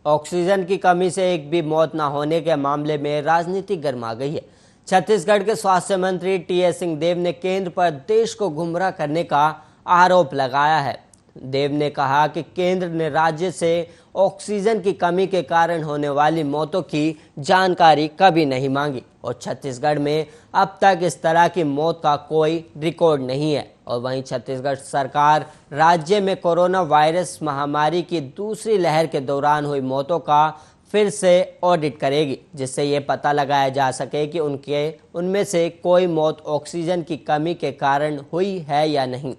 Oxygen की कमी से एक भी मौत न होने के मामले में राजनीति गर्मा गई है। छत्तीसगढ़ के स्वास्थ्य मंत्री टीएस सिंहदेव ने केंद्र पर देश को गुमराह करने का आरोप लगाया है। देव ने कहा कि केंद्र ने राज्य से ऑक्सीजन की कमी के कारण होने वाली मौतों की जानकारी कभी नहीं मांगी और छत्तीसगढ़ में अब तक इस तरह की मौत का कोई रिकॉर्ड नहीं है। और वहीं छत्तीसगढ़ सरकार राज्य में कोरोना वायरस महामारी की दूसरी लहर के दौरान हुई मौतों का फिर से ऑडिट करेगी, जिससे ये पता लगाया जा सके कि उनमें से कोई मौत ऑक्सीजन की कमी के कारण हुई है या नहीं।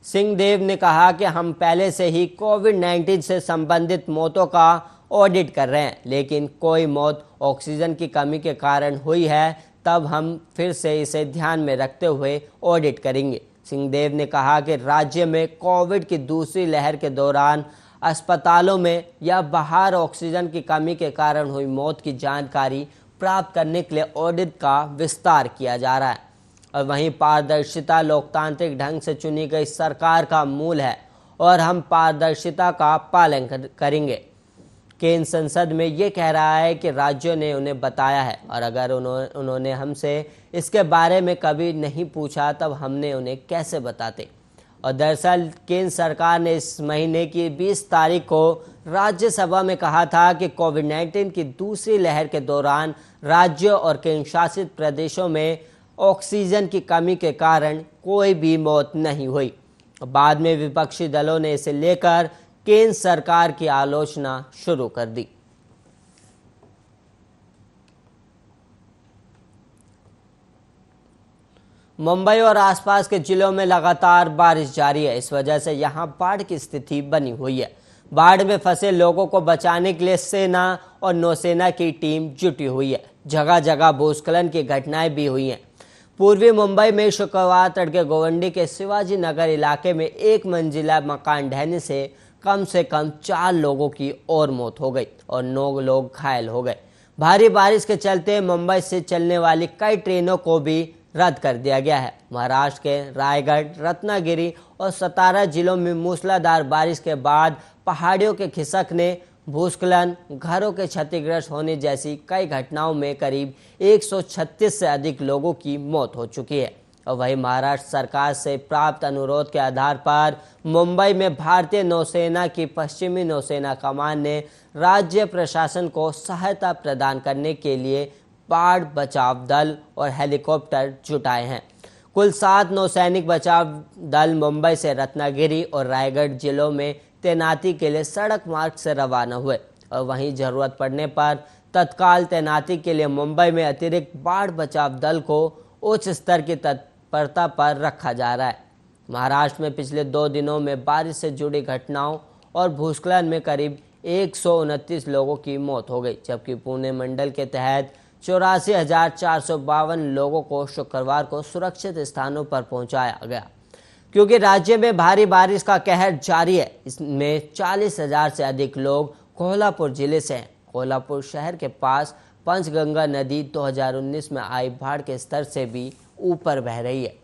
सिंहदेव ने कहा कि हम पहले से ही कोविड-19 से संबंधित मौतों का ऑडिट कर रहे हैं, लेकिन कोई मौत ऑक्सीजन की कमी के कारण हुई है तब हम फिर से इसे ध्यान में रखते हुए ऑडिट करेंगे। सिंहदेव ने कहा कि राज्य में कोविड की दूसरी लहर के दौरान अस्पतालों में या बाहर ऑक्सीजन की कमी के कारण हुई मौत की जानकारी प्राप्त करने के लिए ऑडिट का विस्तार किया जा रहा है। और वहीं पारदर्शिता लोकतांत्रिक ढंग से चुनी गई सरकार का मूल है और हम पारदर्शिता का पालन करेंगे। केंद्र संसद में ये कह रहा है कि राज्यों ने उन्हें बताया है और अगर उन्होंने हमसे इसके बारे में कभी नहीं पूछा तब हमने उन्हें कैसे बताते। और दरअसल केंद्र सरकार ने इस महीने की 20 तारीख को राज्यसभा में कहा था कि कोविड-19 की दूसरी लहर के दौरान राज्यों और केंद्र शासित प्रदेशों में ऑक्सीजन की कमी के कारण कोई भी मौत नहीं हुई। बाद में विपक्षी दलों ने इसे लेकर केंद्र सरकार की आलोचना शुरू कर दी। मुंबई और आसपास के जिलों में लगातार बारिश जारी है। इस वजह से यहां बाढ़ की स्थिति बनी हुई है। बाढ़ में फंसे लोगों को बचाने के लिए सेना और नौसेना की टीम जुटी हुई है। जगह जगह भूस्खलन की घटनाएं भी हुई हैं। पूर्वी मुंबई में शुक्रवार तड़के गोवंडी के शिवाजी नगर इलाके में एक मंजिला मकान ढहने से कम 4 लोगों की और मौत हो गई और 9 लोग घायल हो गए। भारी बारिश के चलते मुंबई से चलने वाली कई ट्रेनों को भी रद्द कर दिया गया है। महाराष्ट्र के रायगढ़, रत्नागिरी और सतारा जिलों में मूसलाधार बारिश के बाद पहाड़ियों के खिसकने, भूस्खलन, घरों के क्षतिग्रस्त होने जैसी कई घटनाओं में करीब 136 से अधिक लोगों की मौत हो चुकी है। और वहीं महाराष्ट्र सरकार से प्राप्त अनुरोध के आधार पर मुंबई में भारतीय नौसेना की पश्चिमी नौसेना कमान ने राज्य प्रशासन को सहायता प्रदान करने के लिए बाढ़ बचाव दल और हेलीकॉप्टर जुटाए हैं। कुल 7 नौसैनिक बचाव दल मुंबई से रत्नागिरी और रायगढ़ जिलों में तैनाती के लिए सड़क मार्ग से रवाना हुए और वहीं जरूरत पड़ने पर तत्काल तैनाती के लिए मुंबई में अतिरिक्त बाढ़ बचाव दल को उच्च स्तर की तत्परता पर रखा जा रहा है। महाराष्ट्र में पिछले 2 दिनों में बारिश से जुड़ी घटनाओं और भूस्खलन में करीब 129 लोगों की मौत हो गई, जबकि पुणे मंडल के तहत 84,452 लोगों को शुक्रवार को सुरक्षित स्थानों पर पहुंचाया गया। क्योंकि राज्य में भारी बारिश का कहर जारी है, इसमें 40,000 से अधिक लोग कोल्हापुर जिले से हैं। कोल्हापुर शहर के पास पंचगंगा नदी 2019 में आई बाढ़ के स्तर से भी ऊपर बह रही है।